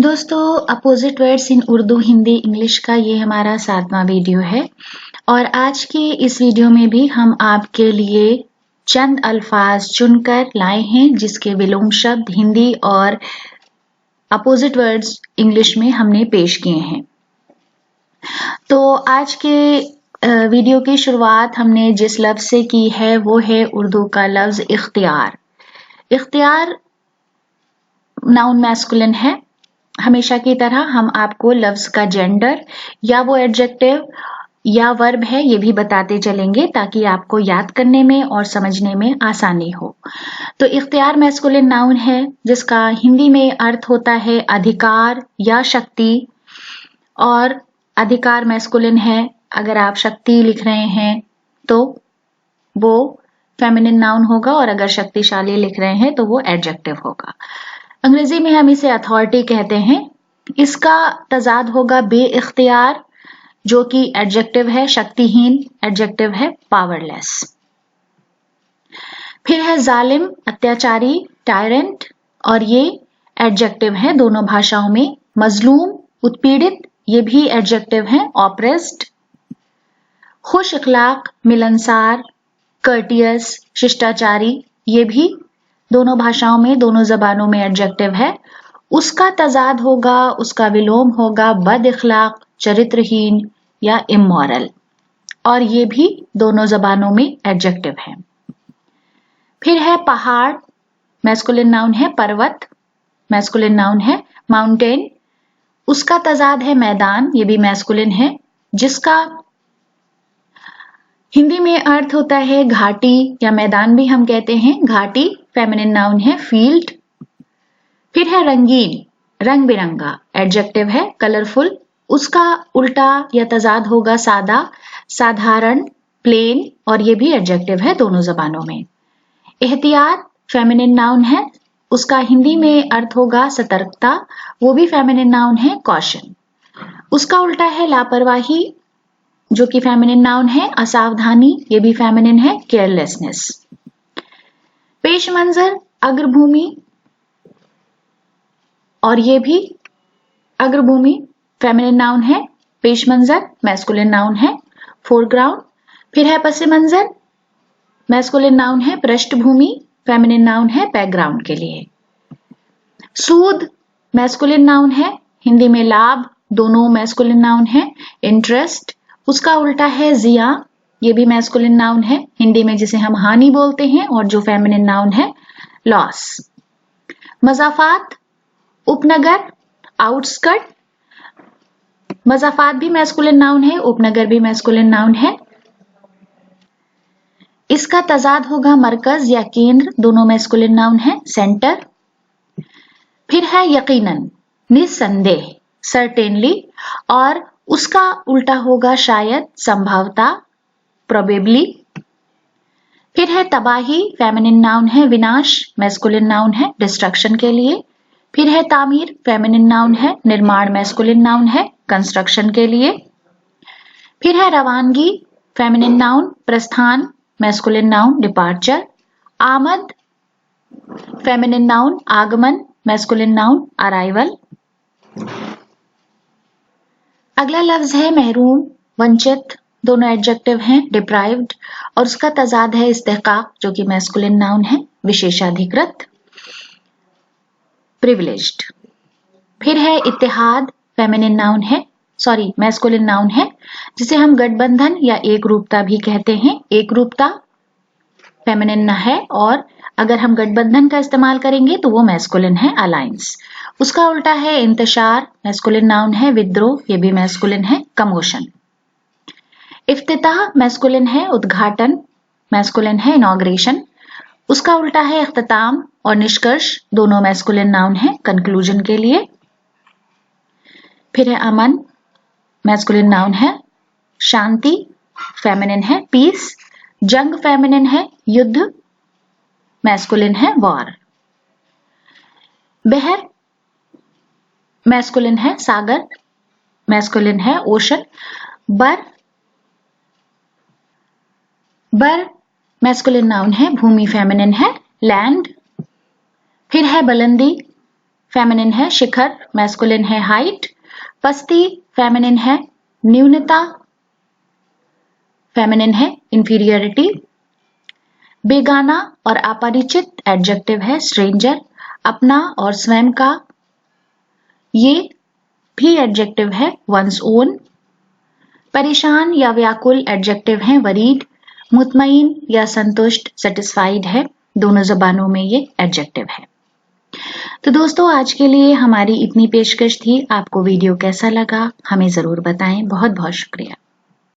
दोस्तों, opposite words in Urdu, Hindi, English का ये हमारा 7वां वीडियो है और आज के इस वीडियो में भी हम आपके लिए चंद अल्फाज चुनकर लाए हैं जिसके विलोम शब्द हिंदी और अपोजिट वर्ड्स इंग्लिश में हमने पेश किए हैं। तो आज के वीडियो की शुरुआत हमने जिस लफ्ज से की है वो है उर्दू का लफ्ज इख्तियार। इख्तियार नाउन मैस्कुलिन है। हमेशा की तरह हम आपको लफ्ज का जेंडर या वो एडजेक्टिव या वर्ब है ये भी बताते चलेंगे ताकि आपको याद करने में और समझने में आसानी हो। तो इख्तियार मैस्कुलिन नाउन है जिसका हिंदी में अर्थ होता है अधिकार या शक्ति, और अधिकार मैस्कुलिन है। अगर आप शक्ति लिख रहे हैं तो वो फेमिनिन नाउन होगा और अगर शक्तिशाली लिख रहे हैं तो वो एडजेक्टिव होगा। अंग्रेजी में हम इसे अथॉरिटी कहते हैं। इसका तजाद होगा बे इख्तियार जो कि एडजेक्टिव है, शक्तिहीन एडजेक्टिव है, पावरलेस। फिर है जालिम, अत्याचारी, टायरेंट, और ये एडजेक्टिव है दोनों भाषाओं में। मजलूम, उत्पीड़ित, ये भी एडजेक्टिव है, ऑप्रेस्ड। खुश अखलाक, मिलनसार, कर्टियस, शिष्टाचारी, ये भी दोनों भाषाओं में, दोनों जबानों में एडजेक्टिव है। उसका तजाद होगा, उसका विलोम होगा बद इखलाक, चरित्रहीन या इमोरल, और ये भी दोनों जबानों में एडजेक्टिव है। फिर है पहाड़, मैस्कुलिन नाउन है। पर्वत मैस्कुलिन नाउन है। माउंटेन, उसका तजाद है मैदान, ये भी मैस्कुलिन है, जिसका हिंदी में अर्थ होता है घाटी या मैदान भी हम कहते हैं। घाटी फेमिनिन नाउन है। फील्ड। फिर है रंगीन, रंग बिरंगा, एडजेक्टिव है। कलरफुल, उसका उल्टा या तजाद होगा सादा, साधारण, प्लेन, और ये भी एडजेक्टिव है दोनों जबानों में। एहतियात फेमिनिन नाउन है। उसका हिंदी में अर्थ होगा सतर्कता, वो भी फेमिनिन नाउन है। कॉशन, उसका उल्टा है लापरवाही जो कि फेमिनिन नाउन है। असावधानी, ये भी फेमिनिन है। केयरलेसनेस। पेश मंजर, अग्रभूमि, और ये भी अग्रभूमि फेमिनिन नाउन है। पेश मंजर मैस्कुलिन नाउन है। फोरग्राउंड। फिर है पस मंजर, मैस्कुलिन नाउन है। पृष्ठभूमि फेमिनिन नाउन है बैकग्राउंड के लिए। सूद मैस्कुलिन नाउन है। हिंदी में लाभ, दोनों मैस्कुलिन नाउन है। इंटरेस्ट, उसका उल्टा है जिया, ये भी मैस्कुलिन नाउन है। हिंदी में जिसे हम हानि बोलते हैं और जो फेमिनिन नाउन है लॉस। मजाफात, उपनगर, आउटस्कर्ट, मजाफात भी मैस्कुलिन नाउन है, उपनगर भी मैस्कुलिन नाउन है। इसका तजाद होगा मरकज या केंद्र, दोनों मैस्कुलिन नाउन है। सेंटर। फिर है यकीनन, निस्संदेह, सर्टेनली, और उसका उल्टा होगा शायद, संभवतः, प्रोबेबली। फिर है तबाही, फेमिनिन नाउन है। विनाश मैस्कुलिन नाउन है, डिस्ट्रक्शन के लिए। फिर है तामीर, फेमिनिन नाउन है। निर्माण मैस्कुलिन नाउन है, कंस्ट्रक्शन के लिए। फिर है रवानगी, फेमिनिन नाउन। प्रस्थान मैस्कुलिन नाउन, डिपार्चर। आमद फेमिनिन नाउन। आगमन मैस्कुलिन नाउन, अराइवल। अगला लफ्ज है महरूम, वंचित, दोनों एडजेक्टिव हैं। डिप्राइव्ड, और उसका तजाद है इस्तेहकाक जो कि मैस्कुलिन नाउन है। विशेषाधिकृत, प्रिविलेज्ड। फिर है इत्तेहाद, फेमिनिन नाउन है, सॉरी मैस्कुलिन नाउन है, जिसे हम गठबंधन या एक रूपता भी कहते हैं। एक रूपता फेमिनिन है, और अगर हम गठबंधन का इस्तेमाल करेंगे तो वो मैस्कुलिन है, अलायंस। उसका उल्टा है इंतशार, मैस्कुलिन नाउन है। विद्रोह, ये भी मैस्कुलिन है। कमोशन। इफ्तिताह मैस्कुलिन है। उद्घाटन मैस्कुलिन है। इनॉग्रेशन, उसका उल्टा है इख्तिताम, और निष्कर्ष दोनों मैस्कुलिन नाउन है, कंक्लूजन के लिए। फिर है अमन, मैस्कुलिन नाउन है। शांति फेमिनिन है। पीस, जंग फेमिनिन है। युद्ध मैस्कुलिन है। वॉर। बहर मैस्कुलिन है। सागर मैस्कुलिन है। ओशन। बर मैस्कुलिन नाउन है। भूमि फेमिनिन है। लैंड। फिर है बुलंदी, फेमिनिन है शिखर, मैस्कुलिन है हाइट। पस्ती फेमिनिन है न्यूनता, फेमिनिन है इंफीरियरिटी। बेगाना और अपरिचित एडजेक्टिव है स्ट्रेंजर। अपना और स्वयं का, ये भी एडजेक्टिव है वंस ओन। परेशान या व्याकुल एडजेक्टिव है वरीड। मुतमईन या संतुष्ट सेटिस्फाइड है, दोनों जबानों में ये एडजेक्टिव है। तो दोस्तों आज के लिए हमारी इतनी पेशकश थी। आपको वीडियो कैसा लगा हमें जरूर बताएं। बहुत बहुत शुक्रिया।